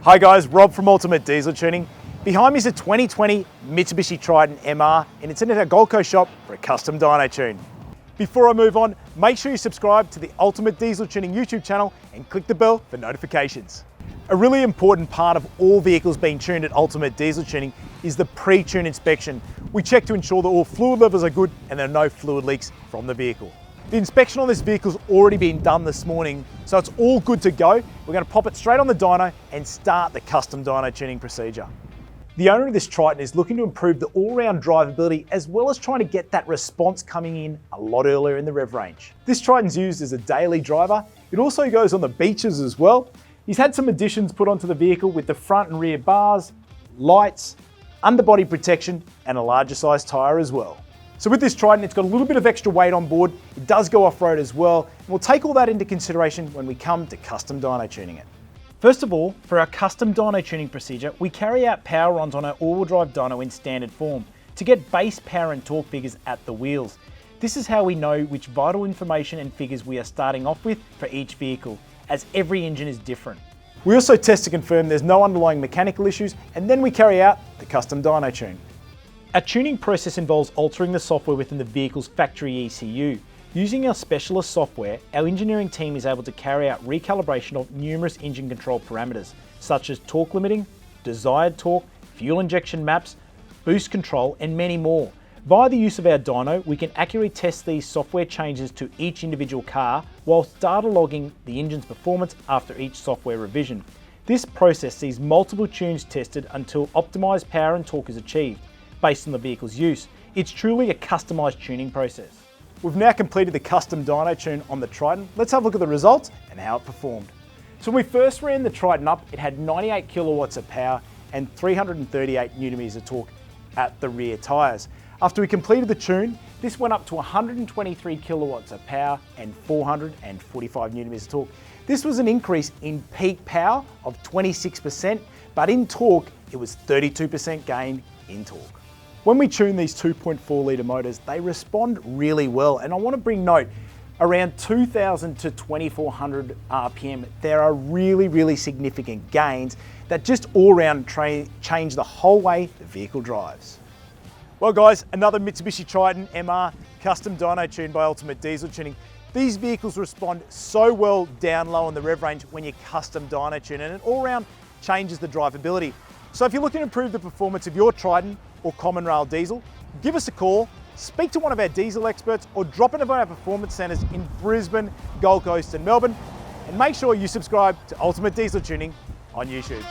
Hi guys, Rob from Ultimate Diesel Tuning. Behind me is a 2020 Mitsubishi Triton MR and it's in at our Gold Coast shop for a custom dyno tune. Before I move on, make sure you subscribe to the Ultimate Diesel Tuning YouTube channel and click the bell for notifications. A really important part of all vehicles being tuned at Ultimate Diesel Tuning is the pre-tune inspection. We check to ensure that all fluid levels are good and there are no fluid leaks from the vehicle. The inspection on this vehicle's already been done this morning, so it's all good to go. We're going to pop it straight on the dyno and start the custom dyno tuning procedure. The owner of this Triton is looking to improve the all-round drivability as well as trying to get that response coming in a lot earlier in the rev range. This Triton's used as a daily driver. It also goes on the beaches as well. He's had some additions put onto the vehicle with the front and rear bars, lights, underbody protection and a larger size tyre as well. So with this Triton, it's got a little bit of extra weight on board. It does go off-road as well. And we'll take all that into consideration when we come to custom dyno tuning it. First of all, for our custom dyno tuning procedure, we carry out power runs on our all-wheel drive dyno in standard form to get base power and torque figures at the wheels. This is how we know which vital information and figures we are starting off with for each vehicle, as every engine is different. We also test to confirm there's no underlying mechanical issues, and then we carry out the custom dyno tune. Our tuning process involves altering the software within the vehicle's factory ECU. Using our specialist software, our engineering team is able to carry out recalibration of numerous engine control parameters, such as torque limiting, desired torque, fuel injection maps, boost control, and many more. Via the use of our dyno, we can accurately test these software changes to each individual car, whilst data logging the engine's performance after each software revision. This process sees multiple tunes tested until optimized power and torque is achieved, based on the vehicle's use. It's truly a customized tuning process. We've now completed the custom dyno tune on the Triton. Let's have a look at the results and how it performed. So when we first ran the Triton up, it had 98 kilowatts of power and 338 newton meters of torque at the rear tyres. After we completed the tune, this went up to 123 kilowatts of power and 445 newton meters of torque. This was an increase in peak power of 26%, but in torque, it was 32% gain in torque. When we tune these 2.4 litre motors, they respond really well. And I want to bring note, around 2,000 to 2,400 RPM, there are really significant gains that just all around change the whole way the vehicle drives. Well guys, another Mitsubishi Triton MR custom dyno tuned by Ultimate Diesel Tuning. These vehicles respond so well down low on the rev range when you custom dyno tune, and it all around changes the drivability. So if you're looking to improve the performance of your Triton or common rail diesel, give us a call, speak to one of our diesel experts, or drop into one of our performance centres in Brisbane, Gold Coast and Melbourne, and make sure you subscribe to Ultimate Diesel Tuning on YouTube.